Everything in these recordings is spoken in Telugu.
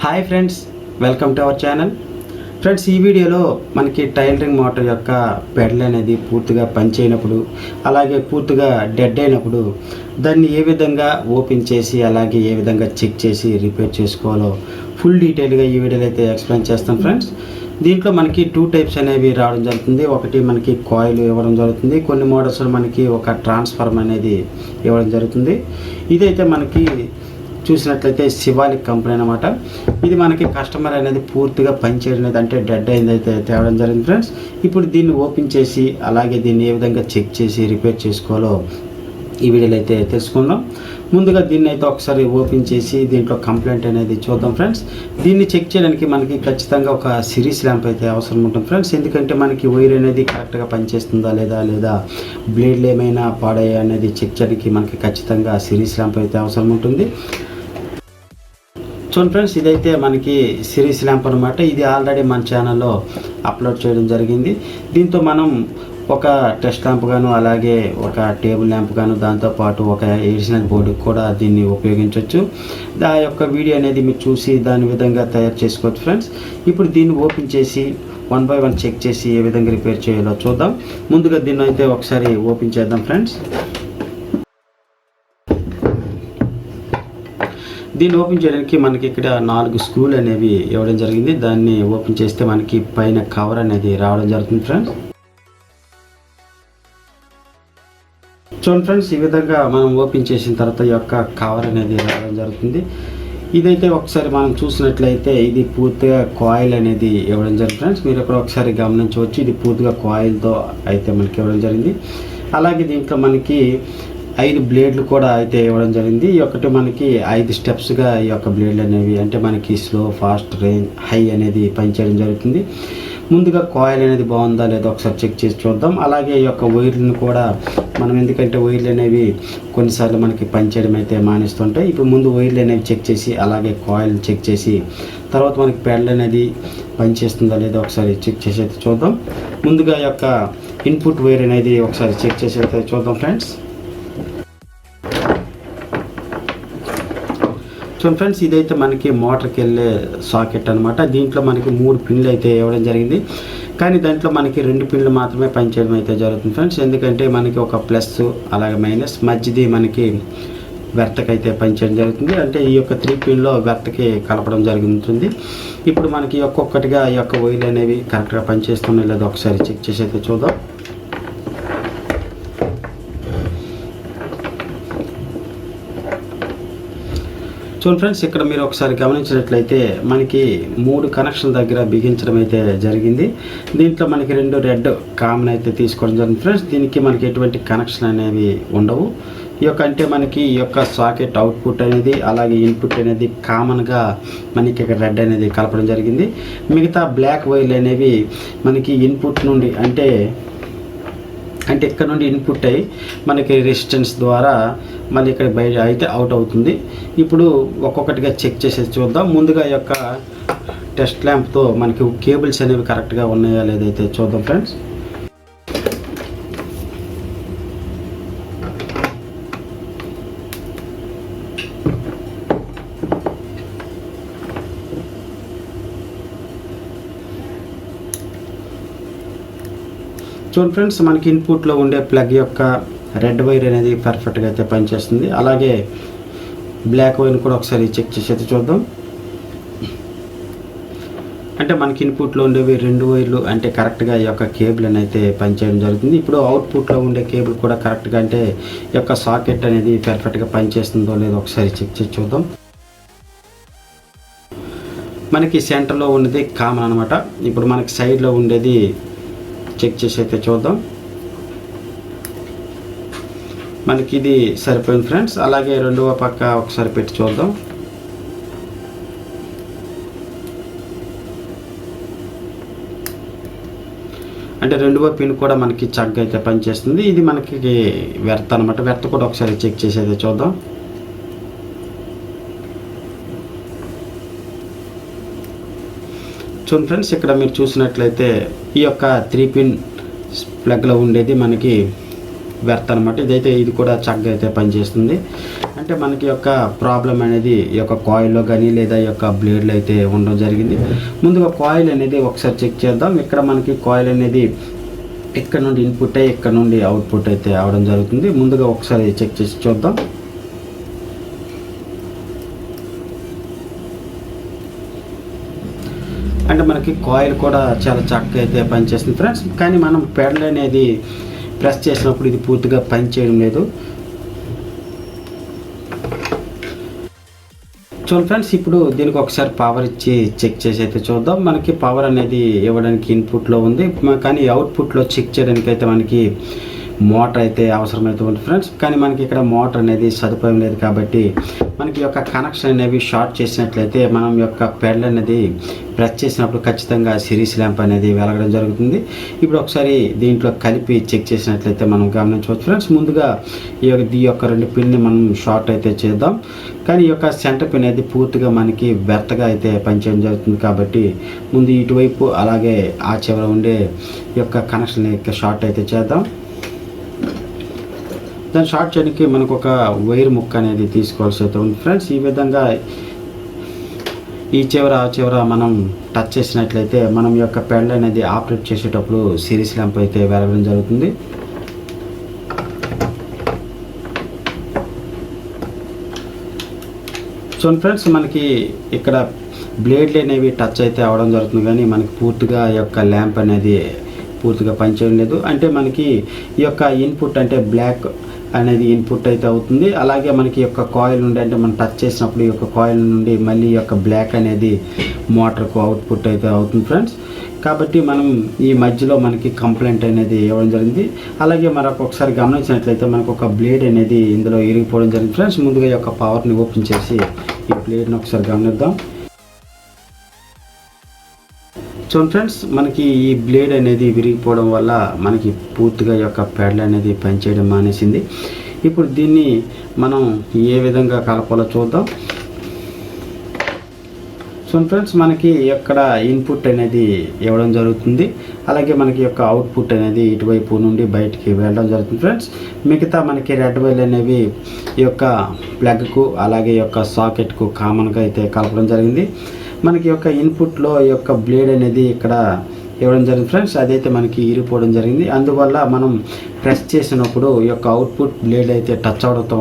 Hi friends, welcome to our channel. Friends, ఈ వీడియోలో మనకి టైలరింగ్ మోటార్ యొక్క పెడల్ అనేది పూర్తిగా పనిచేయనప్పుడు, అలాగే పూర్తిగా డెడ్ అయినప్పుడు దాన్ని ఏ విధంగా ఓపెన్ చేసి అలాగే ఏ విధంగా చెక్ చేసి రిపేర్ చేసుకోవాలో ఫుల్ డీటెయిల్గా ఈ వీడియోలో అయితే ఎక్స్ప్లెయిన్ చేస్తాను ఫ్రెండ్స్. దీంట్లో మనకి 2 టైప్స్ అనేవి రావడం జరుగుతుంది. ఒకటి మనకి కాయిల్ ఇవ్వడం జరుగుతుంది, కొన్ని మోడల్స్లో మనకి ఒక ట్రాన్స్ఫార్మర్ అనేది ఇవ్వడం జరుగుతుంది. ఇదైతే మనకి చూసినట్లయితే శివాలిక్ కంపెనీ అనమాట. ఇది మనకి కస్టమర్ అనేది పూర్తిగా పనిచేయడం అనేది అంటే డెడ్ అయింది అయితే తేవడం జరిగింది ఫ్రెండ్స్. ఇప్పుడు దీన్ని ఓపెన్ చేసి అలాగే దీన్ని ఏ విధంగా చెక్ చేసి రిపేర్ చేసుకోవాలో ఈ వీడియోలో అయితే తెలుసుకుందాం. ముందుగా దీన్ని అయితే ఒకసారి ఓపెన్ చేసి దీంట్లో కంప్లైంట్ అనేది చూద్దాం ఫ్రెండ్స్. దీన్ని చెక్ చేయడానికి మనకి ఖచ్చితంగా ఒక సిరీస్ ల్యాంప్ అయితే అవసరం ఉంటుంది ఫ్రెండ్స్. ఎందుకంటే మనకి వైర్ అనేది కరెక్ట్గా పనిచేస్తుందా లేదా బ్లేడ్లు ఏమైనా పాడయ్యా అనేది చెక్ చేయడానికి మనకి ఖచ్చితంగా సిరీస్ ల్యాంప్ అయితే అవసరం ఉంటుంది. చూడండి ఫ్రెండ్స్, ఇదైతే మనకి సిరీస్ ల్యాంప్ అనమాట. ఇది ఆల్రెడీ మన ఛానల్లో అప్లోడ్ చేయడం జరిగింది. దీంతో మనం ఒక టెస్ట్ ల్యాంప్ గాను అలాగే ఒక టేబుల్ ల్యాంప్ గాను దాంతోపాటు ఒక ఎడిషనల్ బోర్డుకి కూడా దీన్ని ఉపయోగించవచ్చు. ఆ యొక్క వీడియో అనేది మీరు చూసి దాని విధంగా తయారు చేసుకోవచ్చు ఫ్రెండ్స్. ఇప్పుడు దీన్ని ఓపెన్ చేసి 1 by 1 చెక్ చేసి ఏ విధంగా రిపేర్ చేయాలో చూద్దాం. ముందుగా దీన్ని అయితే ఒకసారి ఓపెన్ చేద్దాం ఫ్రెండ్స్. దీన్ని ఓపెన్ చేయడానికి మనకి ఇక్కడ 4 స్క్రూలు అనేవి ఇవ్వడం జరిగింది. దాన్ని ఓపెన్ చేస్తే మనకి పైన కవర్ అనేది రావడం జరుగుతుంది ఫ్రెండ్స్. చూడండి ఫ్రెండ్స్, ఈ విధంగా మనం ఓపెన్ చేసిన తర్వాత ఈ యొక్క కవర్ అనేది రావడం జరుగుతుంది. ఇదైతే ఒకసారి మనం చూసినట్లయితే ఇది పూర్తిగా కాయిల్ అనేది ఇవ్వడం జరిగింది ఫ్రెండ్స్. మీరు ఇక్కడ ఒకసారి గమనించవచ్చు, ఇది పూర్తిగా కాయిల్తో అయితే మనకి ఇవ్వడం జరిగింది. అలాగే దీంట్లో మనకి 5 బ్లేడ్లు కూడా అయితే ఇవ్వడం జరిగింది. ఈ ఒకటి మనకి 5 స్టెప్స్గా ఈ యొక్క బ్లేడ్లు అనేవి అంటే మనకి స్లో, ఫాస్ట్, రేంజ్, హై అనేది పనిచేయడం జరుగుతుంది. ముందుగా కాయిల్ అనేది బాగుందా లేదా ఒకసారి చెక్ చేసి చూద్దాం. అలాగే ఈ యొక్క వైర్లను కూడా మనం ఎందుకంటే వైర్లు అనేవి కొన్నిసార్లు మనకి పనిచేయడం అయితే మానేస్తుంటాయి. ఇప్పుడు ముందు వైర్లు అనేవి చెక్ చేసి అలాగే కాయిల్ చెక్ చేసి తర్వాత మనకి పెడల్ అనేది పనిచేస్తుందా లేదా ఒకసారి చెక్ చేసి అయితే చూద్దాం. ముందుగా ఈ యొక్క ఇన్పుట్ వైర్ అనేది ఒకసారి చెక్ చేసి అయితే చూద్దాం ఫ్రెండ్స్. చూడండి ఫ్రెండ్స్, ఇదైతే మనకి మోటార్కి వెళ్ళే సాకెట్ అనమాట. దీంట్లో మనకి 3 పిన్లు అయితే ఇవ్వడం జరిగింది. కానీ దాంట్లో మనకి 2 పిన్లు మాత్రమే పనిచేయడం అయితే జరుగుతుంది ఫ్రెండ్స్. ఎందుకంటే మనకి ఒక ప్లస్ అలాగే మైనస్ మధ్యది మనకి వెర్తకి అయితే పనిచేయడం జరుగుతుంది. అంటే ఈ యొక్క 3 పిన్లో వెర్తకి కలపడం జరుగుతుంది. ఇప్పుడు మనకి ఒక్కొక్కటిగా ఈ యొక్క వైర్లు అనేవి కరెక్ట్గా పనిచేస్తున్నాయి లేదా ఒకసారి చెక్ చేసి అయితే చూద్దాం. చూడండి ఫ్రెండ్స్, ఇక్కడ మీరు ఒకసారి గమనించినట్లయితే మనకి 3 కనెక్షన్ దగ్గర బిగించడం అయితే జరిగింది. దీంట్లో మనకి 2 రెడ్ కామన్ అయితే తీసుకోవడం జరిగింది ఫ్రెండ్స్. దీనికి మనకి ఎటువంటి కనెక్షన్ అనేవి ఉండవు. ఈ యొక్క అంటే మనకి ఈ యొక్క సాకెట్ అవుట్పుట్ అనేది అలాగే ఇన్పుట్ అనేది కామన్గా మనకి ఇక్కడ రెడ్ అనేది కలపడం జరిగింది. మిగతా బ్లాక్ వైర్లు అనేవి మనకి ఇన్పుట్ నుండి అంటే ఇక్కడ నుండి ఇన్పుట్ అయ్యి మనకి రెసిస్టెన్స్ ద్వారా మళ్ళీ ఇక్కడ బయట అయితే అవుట్ అవుతుంది. ఇప్పుడు ఒక్కొక్కటిగా చెక్ చేసేది చూద్దాం. ముందుగా ఈ యొక్క టెస్ట్ ల్యాంప్తో మనకి కేబుల్స్ అనేవి కరెక్ట్గా ఉన్నాయా లేదైతే చూద్దాం ఫ్రెండ్స్. చూడండి ఫ్రెండ్స్, మనకి ఇన్పుట్లో ఉండే ప్లగ్ యొక్క రెడ్ వైర్ అనేది పర్ఫెక్ట్గా అయితే పనిచేస్తుంది. అలాగే బ్లాక్ వైర్ కూడా ఒకసారి చెక్ చేసి అయితే చూద్దాం. అంటే మనకి ఇన్పుట్లో ఉండేవి 2 వైర్లు అంటే కరెక్ట్గా ఈ యొక్క కేబుల్ అని అయితే పనిచేయడం జరుగుతుంది. ఇప్పుడు అవుట్పుట్లో ఉండే కేబుల్ కూడా కరెక్ట్గా అంటే ఈ యొక్క సాకెట్ అనేది పర్ఫెక్ట్గా పనిచేస్తుందో లేదో ఒకసారి చెక్ చేసి చూద్దాం. మనకి సెంటర్లో ఉండేది కామన్ అనమాట. ఇప్పుడు మనకి సైడ్లో ఉండేది చెక్ చేసి అయితే చూద్దాం. మనకి ఇది సరిపోయింది ఫ్రెండ్స్. అలాగే రెండవ పక్క ఒకసారి పెట్టి చూద్దాం. అంటే రెండవ పిన్ కూడా మనకి చక్కగా అయితే పనిచేస్తుంది. ఇది మనకి వెర్త్ అనమాట. వెర్త్ కూడా ఒకసారి చెక్ చేసి అయితే చూద్దాం. చూడండి ఫ్రెండ్స్, ఇక్కడ మీరు చూసినట్లయితే ఈ యొక్క 3 పిన్ ప్లగ్లో ఉండేది మనకి వెర్త్ అనమాట. ఇది కూడా చక్కగా అయితే పనిచేస్తుంది. అంటే మనకి యొక్క ప్రాబ్లం అనేది ఈ యొక్క కాయిల్లో కానీ లేదా ఈ యొక్క బ్లేడ్లో అయితే ఉండడం జరిగింది. ముందుగా కాయిల్ అనేది ఒకసారి చెక్ చేద్దాం. ఇక్కడ మనకి కాయిల్ అనేది ఇక్కడ నుండి ఇన్పుట్ అయ్యి ఇక్కడ నుండి అవుట్పుట్ అయితే అవడం జరుగుతుంది. ముందుగా ఒకసారి చెక్ చేసి చూద్దాం. అంటే మనకి కాయిల్ కూడా చాలా చక్కగా అయితే పనిచేస్తుంది ఫ్రెండ్స్. కానీ మనం పెడల్ అనేది ప్రెస్ చేసినప్పుడు ఇది పూర్తిగా పని చేయడం లేదు. చూడండి ఫ్రెండ్స్, ఇప్పుడు దీనికి ఒకసారి పవర్ ఇచ్చి చెక్ చేసి అయితే చూద్దాం. మనకి పవర్ అనేది ఇవ్వడానికి ఇన్పుట్లో ఉంది, కానీ అవుట్పుట్లో చెక్ చేయడానికి అయితే మనకి మోటార్ అయితే అవసరమైతే ఉంది ఫ్రెండ్స్. కానీ మనకి ఇక్కడ మోటార్ అనేది సదుపాయం లేదు కాబట్టి మనకి యొక్క కనెక్షన్ అనేవి షార్ట్ చేసినట్లయితే మనం యొక్క పెడల్ అనేది ప్రెస్ చేసినప్పుడు ఖచ్చితంగా సిరీస్ ల్యాంప్ అనేది వెలగడం జరుగుతుంది. ఇప్పుడు ఒకసారి దీంట్లో కలిపి చెక్ చేసినట్లయితే మనం గమనించవచ్చు ఫ్రెండ్స్. ముందుగా ఈ యొక్క 2 పిన్ని మనం షార్ట్ అయితే చేద్దాం. కానీ ఈ యొక్క సెంటర్ పిన్ అనేది పూర్తిగా మనకి బెర్తగా అయితే పనిచేయడం జరుగుతుంది కాబట్టి ముందు ఇటువైపు అలాగే ఆ చివర ఉండే ఈ యొక్క కనెక్షన్ షార్ట్ అయితే చేద్దాం. దాన్ని షార్ట్ చేయడానికి మనకు ఒక వైర్ ముక్క అనేది తీసుకోవాల్సి అయితే ఉంది ఫ్రెండ్స్. ఈ విధంగా ఈ చివర ఆ చివర మనం టచ్ చేసినట్లయితే మనం యొక్క పెడల్ అనేది ఆపరేట్ చేసేటప్పుడు సిరీస్ ల్యాంప్ అయితే వెలగడం జరుగుతుంది. సో ఫ్రెండ్స్, మనకి ఇక్కడ బ్లేడ్లు అనేవి టచ్ అయితే అవ్వడం జరుగుతుంది, కానీ మనకి పూర్తిగా ఈ యొక్క ల్యాంప్ అనేది పూర్తిగా పనిచేయడం లేదు. అంటే మనకి ఈ యొక్క ఇన్పుట్ అంటే బ్లాక్ అనేది ఇన్పుట్ అయితే అవుతుంది. అలాగే మనకి ఈ యొక్క కాయిల్ నుండి అంటే మనం టచ్ చేసినప్పుడు ఈ యొక్క కాయిల్ నుండి మళ్ళీ ఈ యొక్క బ్లాక్ అనేది మోటార్కు అవుట్పుట్ అయితే అవుతుంది ఫ్రెండ్స్. కాబట్టి మనం ఈ మధ్యలో మనకి కంప్లైంట్ అనేది ఇవ్వడం జరిగింది. అలాగే మరొక ఒకసారి గమనించినట్లయితే మనకు ఒక బ్లేడ్ అనేది ఇందులో ఇరిగిపోవడం జరిగింది ఫ్రెండ్స్. ముందుగా ఈ యొక్క పవర్ని ఓపెన్ చేసి ఈ బ్లేడ్ని ఒకసారి గమనిద్దాం. చూడండి ఫ్రెండ్స్, మనకి ఈ బ్లేడ్ అనేది విరిగిపోవడం వల్ల మనకి పూర్తిగా ఈ యొక్క పెడల్ అనేది పనిచేయడం మానేసింది. ఇప్పుడు దీన్ని మనం ఏ విధంగా కలపాలో చూద్దాం. చూడండి ఫ్రెండ్స్, మనకి ఇక్కడ ఇన్పుట్ అనేది ఇవ్వడం జరుగుతుంది. అలాగే మనకి యొక్క అవుట్పుట్ అనేది ఇటువైపు నుండి బయటికి వెళ్ళడం జరుగుతుంది ఫ్రెండ్స్. మిగతా మనకి రెడ్ వైర్ అనేవి ఈ యొక్క ప్లగ్కు అలాగే ఈ యొక్క సాకెట్కు కామన్గా అయితే కలపడం జరిగింది. మనకి యొక్క ఇన్పుట్లో ఈ యొక్క బ్లేడ్ అనేది ఇక్కడ ఇవ్వడం జరిగింది ఫ్రెండ్స్. అదైతే మనకి ఇరిగిపోవడం జరిగింది. అందువల్ల మనం ప్రెస్ చేసినప్పుడు ఈ యొక్క అవుట్పుట్ బ్లేడ్ అయితే టచ్ అవడంతో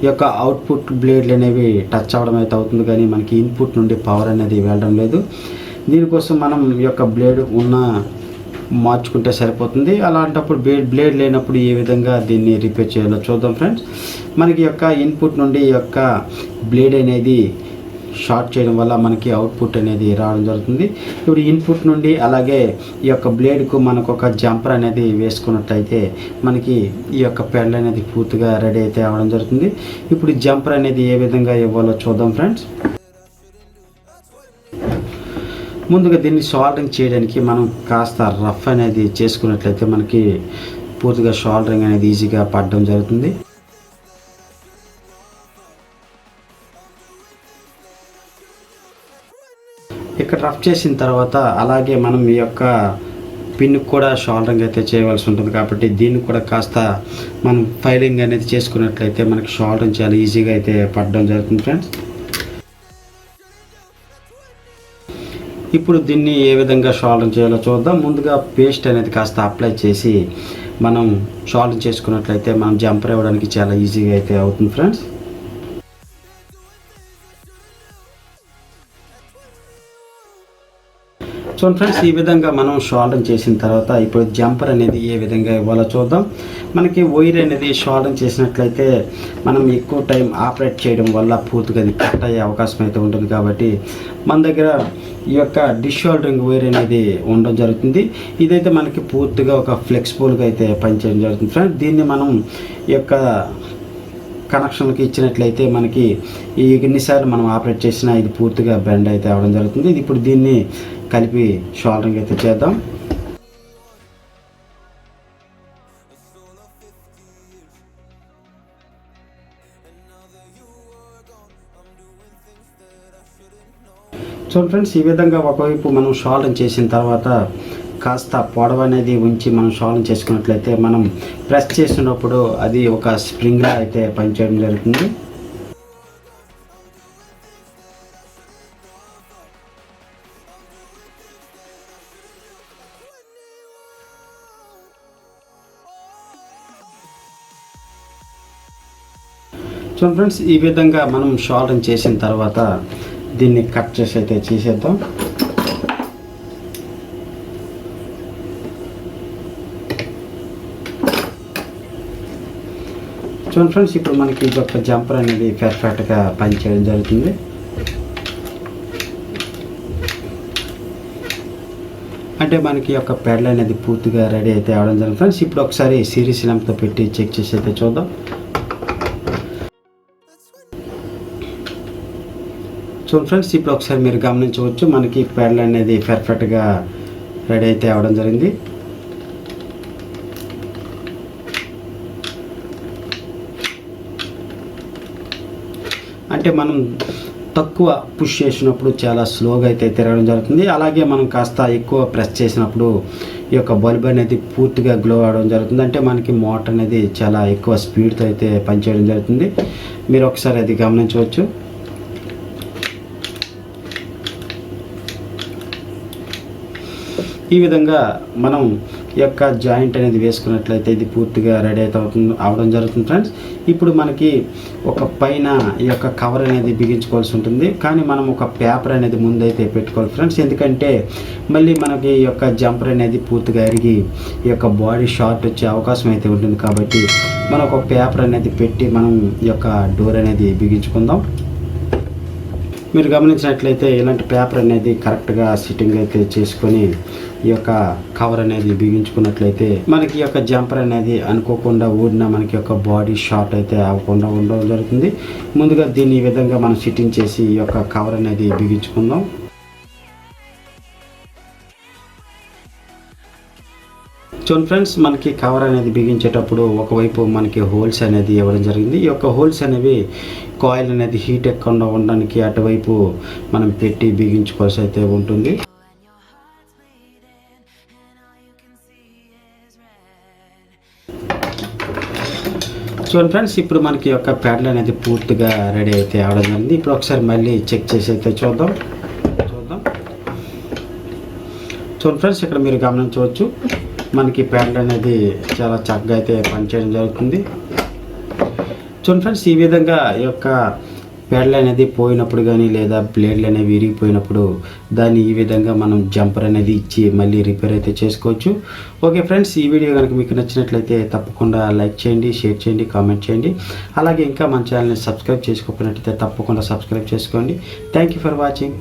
ఈ యొక్క అవుట్పుట్ బ్లేడ్లు అనేవి టచ్ అవ్వడం అయితే అవుతుంది, కానీ మనకి ఇన్పుట్ నుండి పవర్ అనేది వెళ్ళడం లేదు. దీనికోసం మనం ఈ యొక్క బ్లేడ్ మార్చుకుంటే సరిపోతుంది. అలాంటప్పుడు బ్లేడ్ లేనప్పుడు ఏ విధంగా దీన్ని రిపేర్ చేయాలో చూద్దాం ఫ్రెండ్స్. మనకి యొక్క ఇన్పుట్ నుండి ఈ యొక్క బ్లేడ్ అనేది షార్ట్ చేయడం వల్ల మనకి అవుట్పుట్ అనేది రావడం జరుగుతుంది. ఇప్పుడు ఇన్పుట్ నుండి అలాగే ఈ యొక్క బ్లేడ్కు మనకు ఒక జంపర్ అనేది వేసుకున్నట్లయితే మనకి ఈ యొక్క పెడల్ అనేది పూర్తిగా రెడీ అయితే అవ్వడం జరుగుతుంది. ఇప్పుడు జంపర్ అనేది ఏ విధంగా ఇవ్వాలో చూద్దాం ఫ్రెండ్స్. ముందుగా దీన్ని షోల్డరింగ్ చేయడానికి మనం కాస్త రఫ్ అనేది చేసుకున్నట్లయితే మనకి పూర్తిగా షోల్డరింగ్ అనేది ఈజీగా పడడం జరుగుతుంది. ఇక్కడ రఫ్ చేసిన తర్వాత అలాగే మనం ఈ యొక్క పిన్కి కూడా షోల్డరింగ్ అయితే చేయవలసి ఉంటుంది కాబట్టి దీన్ని కూడా కాస్త మనం ఫైలింగ్ అనేది చేసుకున్నట్లయితే మనకి షోల్డరింగ్ చాలా ఈజీగా అయితే పడడం జరుగుతుంది ఫ్రెండ్స్. ఇప్పుడు దీన్ని ఏ విధంగా షోల్డరింగ్ చేయాలో చూద్దాం. ముందుగా పేస్ట్ అనేది కాస్త అప్లై చేసి మనం షోల్డరింగ్ చేసుకున్నట్లయితే మనం జంపర్ ఇవ్వడానికి చాలా ఈజీగా అయితే అవుతుంది ఫ్రెండ్స్. చూడండి ఫ్రెండ్స్, ఈ విధంగా మనం షోల్డరింగ్ చేసిన తర్వాత ఇప్పుడు జంపర్ అనేది ఏ విధంగా ఇవ్వాలో చూద్దాం. మనకి వైర్ అనేది షోల్డరింగ్ చేసినట్లయితే మనం ఎక్కువ టైం ఆపరేట్ చేయడం వల్ల పూర్తిగా అది కట్ అయ్యే అవకాశం అయితే ఉంటుంది కాబట్టి మన దగ్గర ఈ యొక్క డిషోల్డరింగ్ వైర్ అనేది ఉండడం జరుగుతుంది. ఇదైతే మనకి పూర్తిగా ఒక ఫ్లెక్సిబుల్గా అయితే పనిచేయడం జరుగుతుంది ఫ్రెండ్స్. దీన్ని మనం ఈ యొక్క కనెక్షన్కి ఇచ్చినట్లయితే మనకి ఎన్నిసార్లు మనం ఆపరేట్ చేసినా ఇది పూర్తిగా బెండ్ అయితే అవ్వడం జరుగుతుంది. ఇప్పుడు దీన్ని కలిపి షోల్డరింగ్ అయితే చేద్దాం. చూడండి ఫ్రెండ్స్, ఈ విధంగా ఒకవైపు మనం షోల్డరింగ్ చేసిన తర్వాత కాస్త పొడవు అనేది ఉంచి మనం షోల్డర్ చేసుకున్నట్లయితే మనం ప్రెస్ చేసినప్పుడు అది ఒక స్ప్రింగ్లా అయితే పనిచేయడం జరుగుతుంది. చూడండి ఫ్రెండ్స్, ఈ విధంగా మనం షోల్డరింగ్ చేసిన తర్వాత దీన్ని కట్ చేసి అయితే చేసేద్దాం. చూడండి ఫ్రెండ్స్, ఇప్పుడు మనకి ఈ యొక్క జంపర్ అనేది పర్ఫెక్ట్గా పనిచేయడం జరుగుతుంది. అంటే మనకి యొక్క పెడల్ అనేది పూర్తిగా రెడీ అయితే అవడం జరుగుతుంది ఫ్రెండ్స్. ఇప్పుడు ఒకసారి సిరీస్ లెంప్తో పెట్టి చెక్ చేసి అయితే చూద్దాం. చూడండి ఫ్రెండ్స్, ఇప్పుడు ఒకసారి మీరు గమనించవచ్చు, మనకి పెడల్ అనేది పర్ఫెక్ట్గా రెడీ అయితే అవ్వడం జరిగింది. అంటే మనం తక్కువ పుష్ చేసినప్పుడు చాలా స్లోగా అయితే తిరగడం జరుగుతుంది. అలాగే మనం కాస్త ఎక్కువ ప్రెస్ చేసినప్పుడు ఈ యొక్క బల్బ్ అనేది పూర్తిగా గ్లో అవడం జరుగుతుంది. అంటే మనకి మోటార్ అనేది చాలా ఎక్కువ స్పీడ్తో అయితే పనిచేయడం జరుగుతుంది. మీరు ఒకసారి అది గమనించవచ్చు. ఈ విధంగా మనం ఈ యొక్క జాయింట్ అనేది వేసుకున్నట్లయితే ఇది పూర్తిగా రెడీ అయితే అవడం జరుగుతుంది ఫ్రెండ్స్. ఇప్పుడు మనకి ఒక పైన ఈ యొక్క కవర్ అనేది బిగించుకోవాల్సి ఉంటుంది. కానీ మనం ఒక పేపర్ అనేది ముందైతే పెట్టుకోవాలి ఫ్రెండ్స్. ఎందుకంటే మళ్ళీ మనకి ఈ యొక్క జంపర్ అనేది పూర్తిగా అరిగి ఈ యొక్క బాడీ షార్ట్ వచ్చే అవకాశం అయితే ఉంటుంది. కాబట్టి మనం ఒక పేపర్ అనేది పెట్టి మనం ఈ యొక్క డోర్ అనేది బిగించుకుందాం. మీరు గమనించినట్లయితే ఇలాంటి పేపర్ అనేది కరెక్ట్గా సిట్టింగ్ అయితే చేసుకొని ఈ యొక్క కవర్ అనేది బిగించుకున్నట్లయితే మనకి ఈ యొక్క జంపర్ అనేది అనుకోకుండా ఊడినా మనకి యొక్క బాడీ షార్ట్ అయితే అవ్వకుండా ఉండడం జరుగుతుంది. ముందుగా దీన్ని ఈ విధంగా మనం సిట్టింగ్ చేసి ఈ యొక్క కవర్ అనేది బిగించుకుందాం. చూడండి ఫ్రెండ్స్, మనకి కవర్ అనేది బిగించేటప్పుడు ఒకవైపు మనకి హోల్స్ అనేది ఇవ్వడం జరిగింది. ఈ యొక్క హోల్స్ అనేవి కాయిల్ అనేది హీట్ ఎక్కకుండా ఉండడానికి అటువైపు మనం పెట్టి బిగించుకోవాల్సి అయితే ఉంటుంది. చూడండి ఫ్రెండ్స్, ఇప్పుడు మనకి యొక్క పెడల్ అనేది పూర్తిగా రెడీ అయితే అవడం జరిగింది. ఇప్పుడు ఒకసారి మళ్ళీ చెక్ చేసి అయితే చూద్దాం. చూడండి ఫ్రెండ్స్, ఇక్కడ మీరు గమనించవచ్చు, మనకి పెడల్ అనేది చాలా చక్కగా అయితే పనిచేయడం జరుగుతుంది. చూడండి ఫ్రెండ్స్, ఈ విధంగా ఈ యొక్క పెడల్ అనేది పోయినప్పుడు కానీ లేదా బ్లేడ్లు అనేవి విరిగిపోయినప్పుడు దాన్ని ఈ విధంగా మనం జంపర్ అనేది ఇచ్చి మళ్ళీ రిపేర్ అయితే చేసుకోవచ్చు. ఓకే ఫ్రెండ్స్, ఈ వీడియో కనుక మీకు నచ్చినట్లయితే తప్పకుండా లైక్ చేయండి, షేర్ చేయండి, కామెంట్ చేయండి. అలాగే ఇంకా మన ఛానల్ని సబ్స్క్రైబ్ చేసుకోకపోయినట్లయితే తప్పకుండా సబ్స్క్రైబ్ చేసుకోండి. Thank you for watching.